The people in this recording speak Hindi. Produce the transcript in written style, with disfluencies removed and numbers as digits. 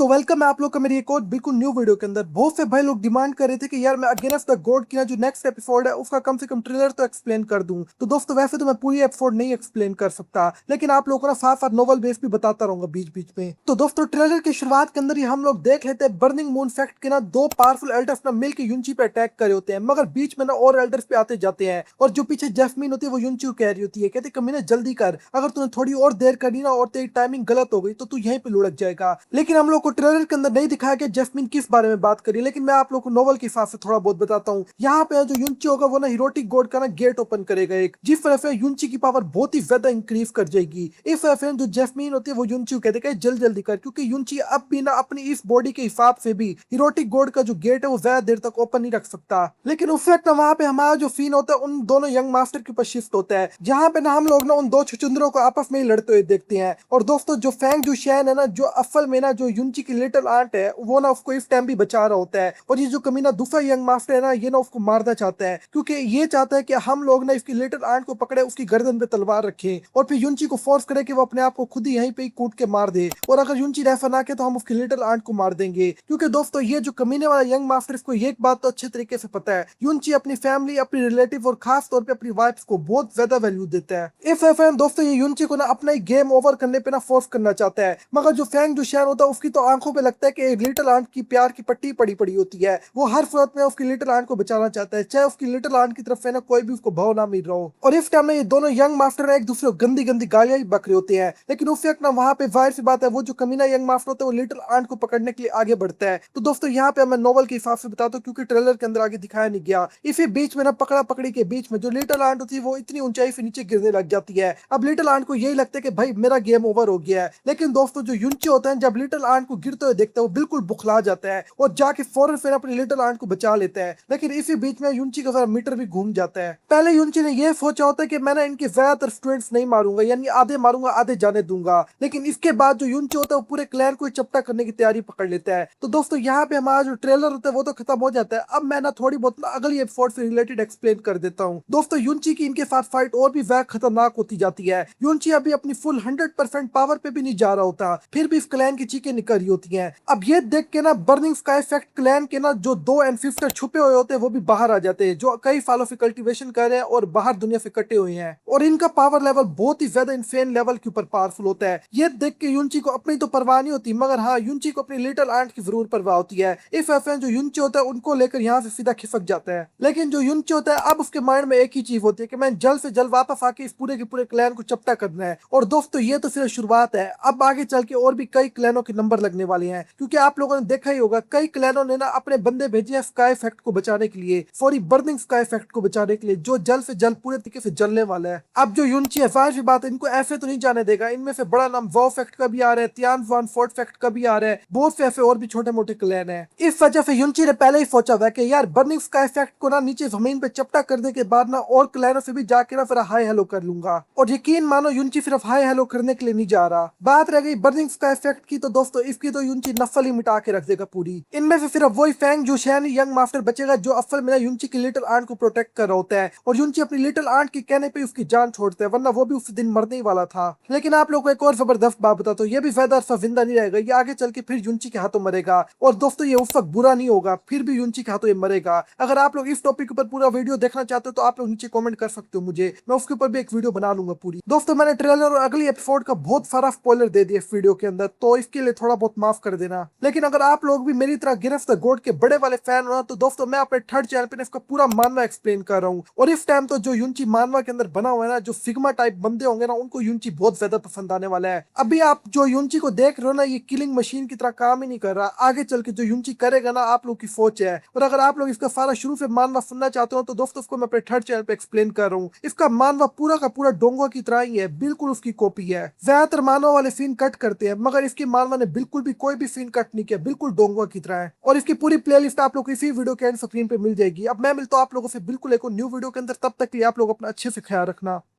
तो वेलकम है आप लोग का मेरी एक और बिल्कुल न्यू वीडियो के अंदर। बहुत से भाई लोग डिमांड कर रहे थे कि यार मैं अगेंस्ट द गॉड की ना जो नेक्स्ट एपिसोड है उसका कम से कम ट्रेलर तो एक्सप्लेन कर दूं। तो दोस्तों वैसे तो मैं पूरी एपिसोड नहीं एक्सप्लेन कर सकता, लेकिन आप लोगों को ना साथ साथ नोवेल बेस भी बताता रहूंगा बीच बीच में। तो दोस्तों ट्रेलर की शुरुआत के अंदर ही हम लोग देख लेते हैं बर्निंग मून फैक्ट के ना दो पावरफुल एल्डर्स ना मिल के यूंची पे अटैक करे होते हैं, मगर बीच में ना और एल्डर्स पे आते जाते हैं और जो पीछे जैस्मीन होती है वो यूंची को कह रही होती है, कहते कमीने जल्दी कर, अगर तूने थोड़ी और देर करी ना और तेरी टाइमिंग गलत हो गई तो तू यहीं पे लुढ़क जाएगा। लेकिन हम लोग को ट्रेलर के अंदर नहीं दिखाया कि जैस्मिन किस बारे में बात करी, लेकिन मैं आप लोग को नोवेल के हिसाब से थोड़ा बहुत बताता हूँ। यहाँ पे जो यूंची होगा वो ना हीरोटिक गॉड का ना गेट ओपन करेगा एक, जिस वजह से यूंची की पावर बहुत ही ज्यादा इंक्रीज कर जाएगी। इस वजह से जो जैस्मिन होती है वो यूंची को कहते हैं जल्दी जल्दी कर, क्योंकि यूंची अब भी ना अपनी इस बॉडी के हिसाब से भी हीरोटिक गॉड का जो गेट है वो ज्यादा देर तक ओपन नहीं रख सकता। लेकिन उस वक्त वहां पे हमारा जो सीन होता है उन दोनों यंग मास्टर के ऊपर शिफ्ट होता है, जहां पे ना हम लोग ना उन दो छुचुंदरों को आपस में ही लड़ते हुए देखते हैं। और दोस्तों जो फैंग जो शैन है ना, जो असल में ना जो यूंची की लिटिल आंट है, वो ना उसको इस टाइम भी बचा रहा होता है। और ये जो कमीना दूसरा यंग मास्टर है ना, ये ना उसको मारना चाहता है, क्योंकि ये चाहता है कि हम लोग ना इसकी लिटिल आंट को पकड़े, उसकी गर्दन पे तलवार रखें और फिर यूंची को फोर्स करे कि वो अपने आप को खुद ही यहीं पे ही कूट के मार दे। और अगर यूंची रेफर ना के तो हम उसकी लिटिल आंट को मार देंगे, क्योंकि दोस्तों ये जो कमीने वाला यंग मास्टर, इसको ये एक बात तो अच्छे तरीके से पता है, यूंची अपनी फैमिली, अपनी रिलेटिव और खास तौर पे अपनी वाइफ को बहुत ज्यादा वैल्यू देता है। इस वजह दोस्तों ये यूंची को ना अपना ही गेम ओवर करने पे ना फोर्स करना चाहता है। मगर जो फैंग जो शैन होता है उसकी तो आंखों पे लगता है कि लिटिल आंट की प्यार की पट्टी पड़ी पड़ी होती है। वो हर सूरत में उसकी लिटिल आंट को बचाना चाहता है, चाहे उसकी लिटिल आंट की तरफ से ना कोई भी उसको भाव ना मिल रहा हो। और इस टाइम में ये दोनों यंग मास्टर एक दूसरे को गंदी गंदी गालियां भी बक रहे होते हैं। लेकिन उस वक्त ना वहां पे जाहिर सी बात है, वो जो कमीना यंग मास्टर होता है वो लिटिल आंट को पकड़ने के लिए आगे बढ़ता है। तो दोस्तों यहाँ पे मैं नोवेल के हिसाब से बताता हूँ, क्योंकि ट्रेलर के अंदर आगे दिखाया नहीं गया। इसी बीच में ना पकड़ा पकड़ी के बीच में जो लिटिल आंट होती है वो इतनी ऊंचाई से नीचे गिरने लग जाती है। अब लिटिल आंट को यही लगता है कि भाई मेरा गेम ओवर हो गया है। लेकिन दोस्तों जो यूंची होता है जब लिटिल आंट को गिरते हुए देखता है वो बिल्कुल बुखला जाता है और जाके फौरन फिर अपनी लिटिल आंट को बचा लेता है। लेकिन इसी बीच में यूंची का जरा मीटर भी घूम जाता है। पहले यूंची ने यह सोचा होता है कि मैंने इनके ज्यादातर स्टूडेंट्स नहीं मारूंगा, यानी आधे मारूंगा आधे जाने दूंगा। लेकिन इसके बाद जो यूंची होता है वो पूरे क्लैन को चपटा करने की तैयारी पकड़ लेता है। तो दोस्तों यहाँ पे हमारा जो ट्रेलर होता है वो तो खत्म हो जाता है। अब मैं ना थोड़ी बहुत ना अगली एपिसोड से रिलेटेड एक्सप्लेन कर देता हूँ। दोस्तों यूंची की इनके साथ फाइट और भी ज्यादा खतरनाक होती जाती है। यूंची अभी अपनी फुल 100% पावर पे भी नहीं जा रहा होता, फिर भी इस क्लैन की चीखें निकल रही होती हैं। अब ये देख के ना बर्निंग स्काई इफेक्ट क्लैन के ना जो दो एनफिस्टर छुपे हुए होते हैं वो भी बाहर आ जाते हैं, जो कई सालों से कल्टीवेशन कर रहे हैं और बाहर दुनिया से कटे हुए हैं। और इनका पावर लेवल बहुत ही ज्यादा इनफेन लेवल के ऊपर पावरफुल होता है। ये देख के यूंची को अपनी तो परवाह नहीं होती, मगर हाँ यूंची को अपनी लिटिल आंट की जरूर परवाह होती है। इस वजह जो यूंची होता है उनको लेकर यहाँ से सीधा खिसक जाता है। लेकिन जो यूंची होता है अब उसके माइंड में एक ही चीज होती है कि मैं जल्द से जल्द वापस आके इस पूरे के पूरे क्लैन को चपटा करना है। और दोस्तों ये तो सिर्फ शुरुआत है, अब आगे चल के और भी कई क्लैनों के नंबर लगने वाले हैं, क्योंकि आप लोगों ने देखा ही होगा कई क्लैनों ने ना अपने बंदे भेजे हैं स्काई इफेक्ट को बचाने के लिए, सॉरी बर्निंग स्काई इफेक्ट को बचाने के लिए, जो जल्द से जल्द पूरे तरीके से जलने वाला है। अब जो यूंची है जाहिर सी बात है इनको ऐसे तो नहीं जाने देगा। इनमें से बड़ा नाम वो फैक्ट का भी आ रहा है, तियान वान फोर्ट फैक्ट का भी आ रहा है, बहुत से ऐसे और भी छोटे मोटे क्लैन है। इस वजह से यूंची ने पहले ही सोचा हुआ कि यार बर्निंग स्काई इफेक्ट को ना नीचे जमीन पे चपटा करने के बाद ना और क्लैनों से भी जाके ना फिर हाय हेलो कर लूंगा। और यकीन मानो यूंची सिर्फ हाय हेलो करने के लिए नहीं जा रहा। बात रह गई बर्निंग स्काई इफेक्ट की, तो दोस्तों इसकी तो यूंची नफल ही मिटा के रख देगा पूरी। इनमें से सिर्फ वही फैंग जो शैन यंग मास्टर बचेगा, जो असल में यूंची की लिटिल आंट को प्रोटेक्ट कर रहा होता है। और यूंची अपनी लिटिल आंट के कहने पे उसकी जान छोड़ता है, वरना वो भी उस दिन मरने ही वाला था। लेकिन आप लोग को एक और जबरदस्त बात बताता हूँ, ये भी ज्यादा अरसा जिंदा नहीं रहेगा, ये आगे चल के फिर यूंची के हाथों मरेगा। और दोस्तों ये उस वक्त बुरा नहीं होगा, फिर भी यूंची के हाथों ये मरेगा। अगर आप लोग इस टॉपिक पर पूरा वीडियो देखना चाहते हो तो आप लोग नीचे कमेंट कर सकते हो मुझे, मैं उसके ऊपर भी एक वीडियो बना लूंगा पूरी। दोस्तों मैंने ट्रेलर और अगली एपिसोड का बहुत सारा स्पॉइलर दे दिया इस वीडियो के अंदर, तो इसके लिए थोड़ा बहुत माफ कर देना। लेकिन अगर आप लोग भी मेरी तरह गिरफ्त द गॉड के बड़े वाले फैन हो ना, तो दोस्तों मैं अपने थर्ड चैनल पे इसका पूरा मानवा एक्सप्लेन कर रहा हूँ। और इस टाइम तो जो यूंची मानवा के अंदर बना हुआ है ना, जो फिग्मा टाइप बंदे होंगे ना, उनको यूंची बहुत ज्यादा पसंद आने वाला है। अभी आप जो यूंची को देख रहे हो ना, ये किलिंग मशीन की तरह काम ही नहीं कर रहा, आगे चल के जो यूंची करेगा ना आप लोग की सोच है। और अगर आप लोग इसका सारा शुरू से मानवा सुनना चाहते हो तो दोस्तों उसको मैं अपने थर्ड चैनल पे एक्सप्लेन कर रहा हूँ। इसका मानवा पूरा का पूरा डोंगो की तरह ही है, बिल्कुल उसकी कॉपी है। ज्यादातर मानवा वाले सीन कट करते हैं, मगर इसकी मानवा ने बिल्कुल भी कोई भी सीन कट नहीं किया, बिल्कुल डोंगो की तरह है। और इसकी पूरी प्लेलिस्ट आप लोग को इसी वीडियो के एंड स्क्रीन पे मिल जाएगी। अब मैं मिलता हूँ आप लोगों से बिल्कुल एक न्यू वीडियो के अंदर, तब तक के लिए आप लोग अपना अच्छे से ख्याल रखना।